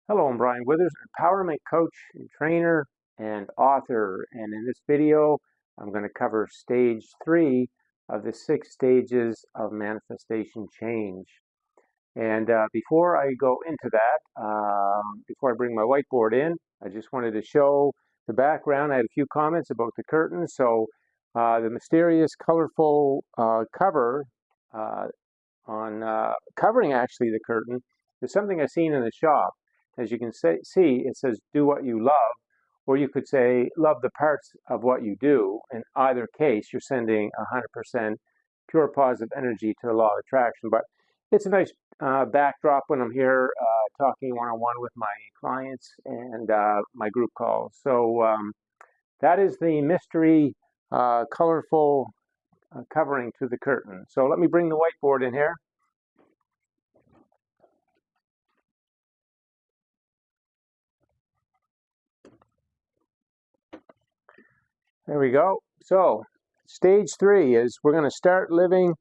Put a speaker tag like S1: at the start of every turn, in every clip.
S1: Hello, I'm Brian Withers, empowerment coach and trainer and author. And in this video, I'm going to cover stage 3 of the 6 stages of manifestation change. And before I go into that, before I bring my whiteboard in, I just wanted to show the background. I had a few comments about the curtain. So the mysterious, colorful cover uh, on covering actually the curtain is something I've seen in the shop. As you can see, it says do what you love, or you could say love the parts of what you do. In either case, you're sending 100% pure positive energy to the law of attraction. But it's a nice backdrop when I'm here talking one-on-one with my clients and my group calls. So that is the mystery, colorful covering to the curtain. So let me bring the whiteboard in here. There we go. So stage 3 is we're going to start living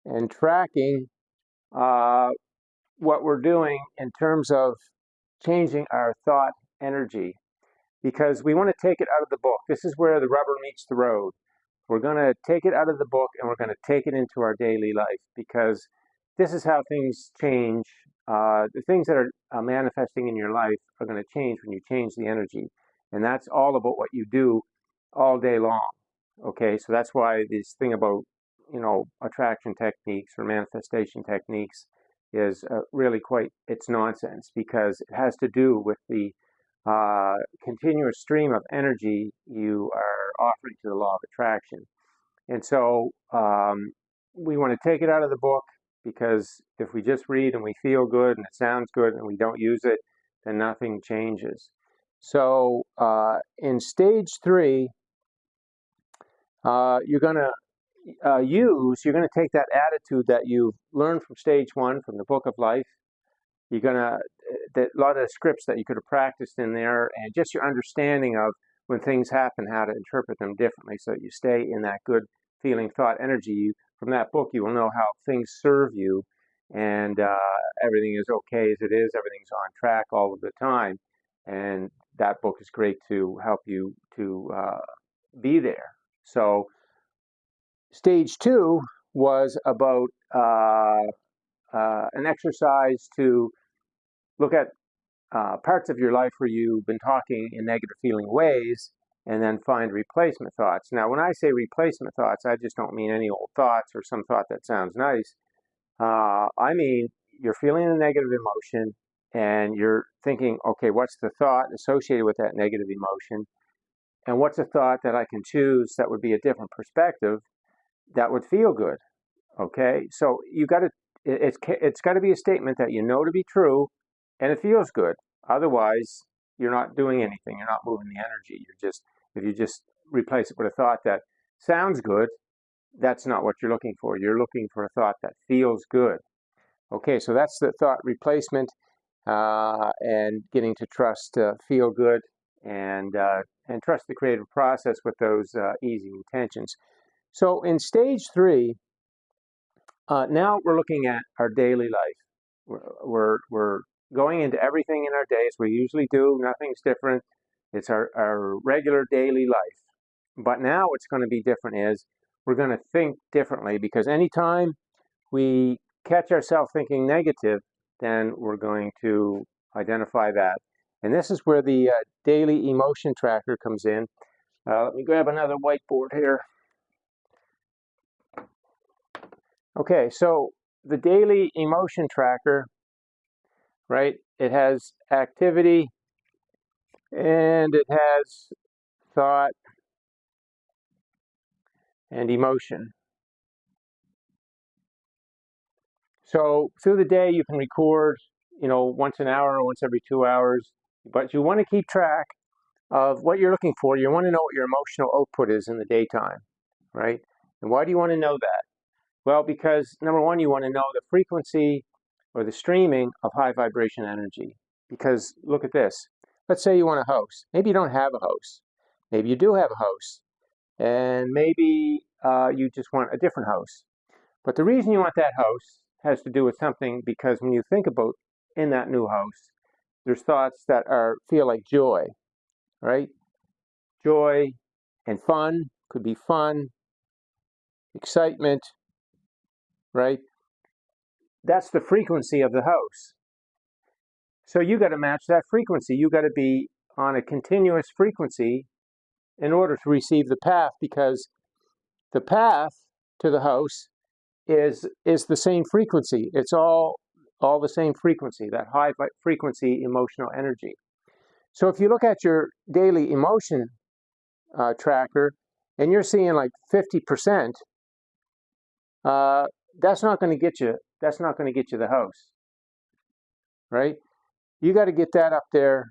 S1: and tracking what we're doing in terms of changing our thought energy, because we want to take it out of the book. This is where the rubber meets the road. We're going to take it out of the book and we're going to take it into our daily life, because this is how things change. The things that are manifesting in your life are going to change when you change the energy. And that's all about what you do all day long. Okay, so that's why this thing about, attraction techniques or manifestation techniques is really it's nonsense, because it has to do with the continuous stream of energy you are offering to the law of attraction. And so we want to take it out of the book, because if we just read and we feel good and it sounds good and we don't use it, then nothing changes. So in stage 3, you're going to take that attitude that you learned from stage 1, from the book of life. You're going to, a lot of the scripts that you could have practiced in there, and just your understanding of when things happen, how to interpret them differently so that you stay in that good feeling thought energy. From that book, you will know how things serve you, and everything is okay as it is. Everything's on track all of the time. And that book is great to help you to be there. So stage 2 was about an exercise to look at parts of your life where you've been talking in negative feeling ways, and then find replacement thoughts. Now, when I say replacement thoughts, I just don't mean any old thoughts or some thought that sounds nice. I mean, you're feeling a negative emotion and you're thinking, okay, what's the thought associated with that negative emotion? And what's a thought that I can choose that would be a different perspective that would feel good? Okay, so you got to, it's got to be a statement that you know to be true and it feels good. Otherwise, you're not doing anything. You're not moving the energy. If you just replace it with a thought that sounds good, that's not what you're looking for. You're looking for a thought that feels good. Okay, so that's the thought replacement, and getting to trust, feel good, and trust the creative process with those easy intentions. So in stage 3, now we're looking at our daily life. We're going into everything in our day as we usually do. Nothing's different. It's our regular daily life. But now what's going to be different is we're going to think differently, because anytime we catch ourselves thinking negative, then we're going to identify that. And this is where the daily emotion tracker comes in. Let me grab another whiteboard here. Okay, so the daily emotion tracker, right? It has activity and it has thought and emotion. So through the day, you can record, once an hour or once every 2 hours, but you want to keep track of what you're looking for. You want to know what your emotional output is in the daytime, right? And why do you want to know that? Well, because number one, you want to know the frequency or the streaming of high vibration energy. Because look at this. Let's say you want a house. Maybe you don't have a house. Maybe you do have a house. And maybe you just want a different house. But the reason you want that house has to do with something, because when you think about in that new house, there's thoughts that feel like joy, right? Joy and fun, could be fun, excitement, right? That's the frequency of the house. So you got to match that frequency. You got to be on a continuous frequency in order to receive the path, because the path to the house is the same frequency. It's all the same frequency, that high frequency emotional energy. So if you look at your daily emotion tracker and you're seeing like 50%, that's not going to get you. That's not going to get you the house, right? You got to get that up there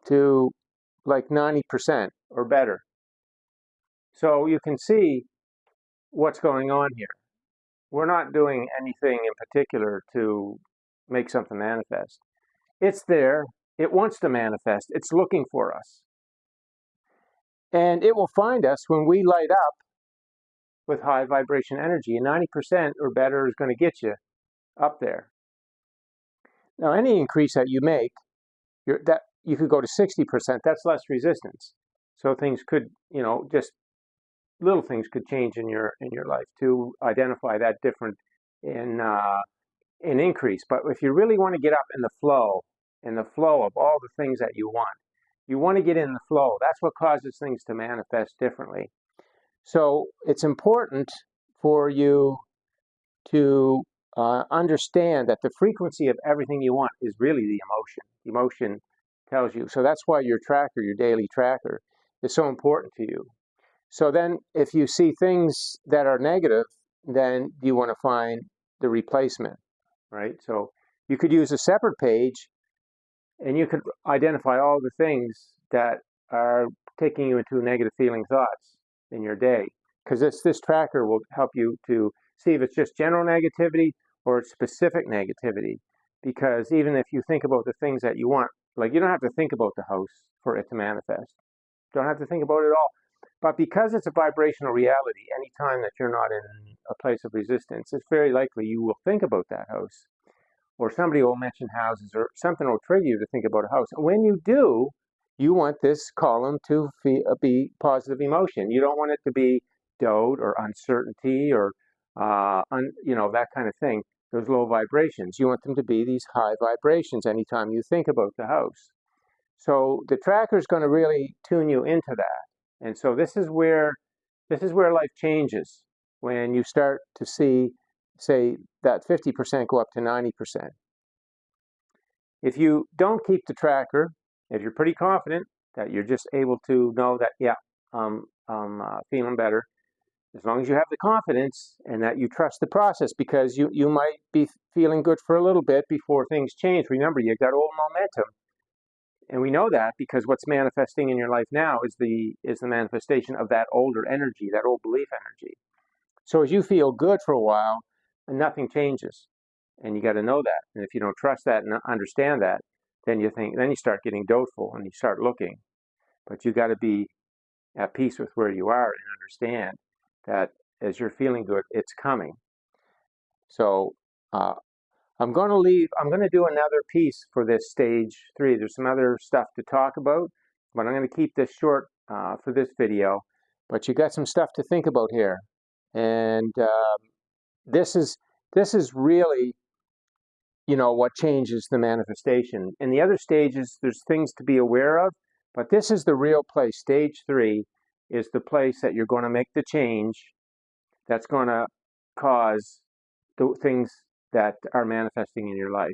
S1: to like 90% or better. So you can see what's going on here. We're not doing anything in particular to make something manifest. It's there. It wants to manifest. It's looking for us. And it will find us when we light up with high vibration energy. And 90% or better is going to get you up there. Now, any increase that you make, that you could go to 60%. That's less resistance. So things could, just little things could change in your life to identify that different in increase. But if you really want to get up in the flow of all the things that you want to get in the flow. That's what causes things to manifest differently. So it's important for you to understand that the frequency of everything you want is really the emotion. Emotion tells you. So that's why your tracker, your daily tracker, is so important to you. So then if you see things that are negative, then you want to find the replacement, right? So you could use a separate page and you could identify all the things that are taking you into negative feeling thoughts in your day. Because this tracker will help you to see if it's just general negativity or specific negativity. Because even if you think about the things that you want, like you don't have to think about the house for it to manifest. Don't have to think about it at all. But because it's a vibrational reality, anytime that you're not in a place of resistance, it's very likely you will think about that house. Or somebody will mention houses, or something will trigger you to think about a house. And when you do, you want this column to be positive emotion. You don't want it to be doubt or uncertainty or that kind of thing. Those low vibrations. You want them to be these high vibrations anytime you think about the house. So the tracker is going to really tune you into that. And so this is where life changes, when you start to see, say, that 50% go up to 90%. If you don't keep the tracker, if you're pretty confident that you're just able to know that, yeah, I'm feeling better, as long as you have the confidence and that you trust the process, because you might be feeling good for a little bit before things change. Remember, you got old momentum. And we know that because what's manifesting in your life now is the manifestation of that older energy, that old belief energy. So as you feel good for a while, nothing changes. And you got to know that. And if you don't trust that and understand that, then you start getting doubtful and you start looking. But you got to be at peace with where you are and understand that as you're feeling good, it's coming. So I'm going to do another piece for this stage 3. There's some other stuff to talk about, but I'm going to keep this short for this video. But you got some stuff to think about here. And this is really, what changes the manifestation. In the other stages, there's things to be aware of, but this is the real place. Stage 3 is the place that you're going to make the change that's going to cause the things that are manifesting in your life.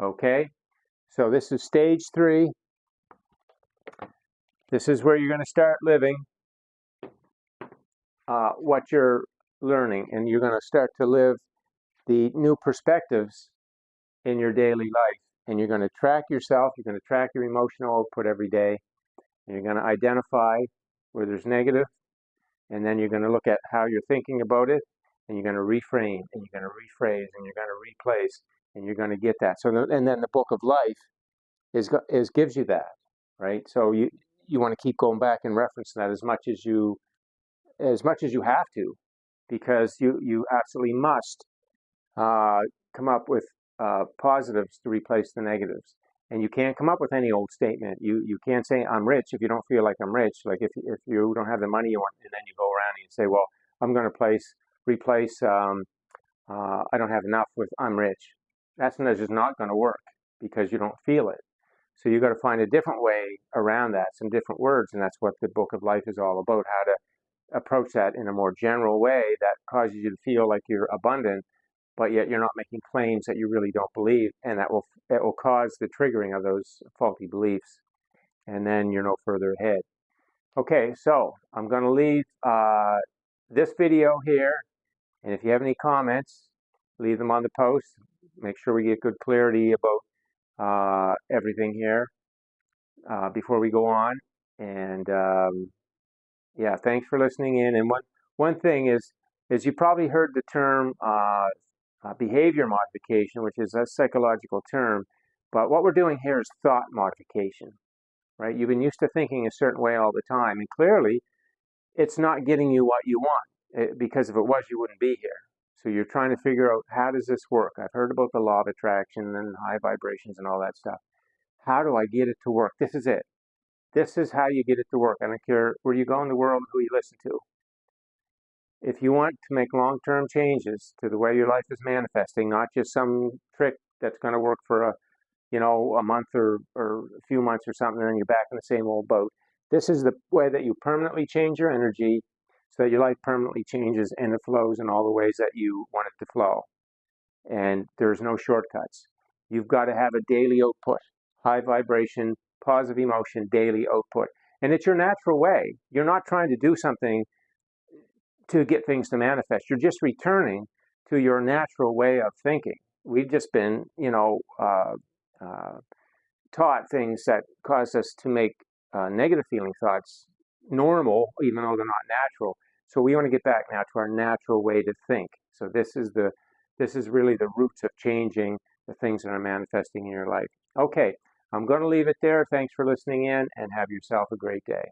S1: Okay, so this is stage 3. This is where you're going to start living what you're learning, and you're going to start to live the new perspectives in your daily life. And you're going to track yourself, you're going to track your emotional output every day, and you're going to identify where there's negative, and then you're going to look at how you're thinking about it, and you're going to reframe, and you're going to rephrase, and you're going to replace, and you're going to get that. So, and then the book of life gives you that, right? So you want to keep going back and reference that as much as you have to, because you absolutely must come up with positives to replace the negatives. And you can't come up with any old statement. You can't say I'm rich if you don't feel like I'm rich. Like if you don't have the money you want, and then you go around and you say, well, I'm going to replace I don't have enough with I'm rich. That's just not going to work because you don't feel it. So you've got to find a different way around that, some different words, and that's what the Book of Life is all about, how to approach that in a more general way that causes you to feel like you're abundant, but yet you're not making claims that you really don't believe, and it will cause the triggering of those faulty beliefs, and then you're no further ahead. Okay, so I'm going to leave this video here, and if you have any comments, leave them on the post. Make sure we get good clarity about everything here before we go on. And yeah, thanks for listening in. And one thing is you probably heard the term behavior modification, which is a psychological term. But what we're doing here is thought modification, right? You've been used to thinking a certain way all the time, and clearly it's not getting you what you want, because if it was, you wouldn't be here. So you're trying to figure out, how does this work? I've heard about the law of attraction and high vibrations and all that stuff. How do I get it to work? This is it. This is how you get it to work. I don't care where you go in the world, who you listen to. If you want to make long-term changes to the way your life is manifesting, not just some trick that's going to work for a month or a few months or something, and then you're back in the same old boat. This is the way that you permanently change your energy so that your life permanently changes and it flows in all the ways that you want it to flow. And there's no shortcuts. You've got to have a daily output, high vibration, positive emotion, daily output. And it's your natural way. You're not trying to do something to get things to manifest. You're just returning to your natural way of thinking. We've just been, taught things that cause us to make negative feeling thoughts normal, even though they're not natural. So we want to get back now to our natural way to think. So this is really the roots of changing the things that are manifesting in your life. Okay, I'm going to leave it there. Thanks for listening in, and have yourself a great day.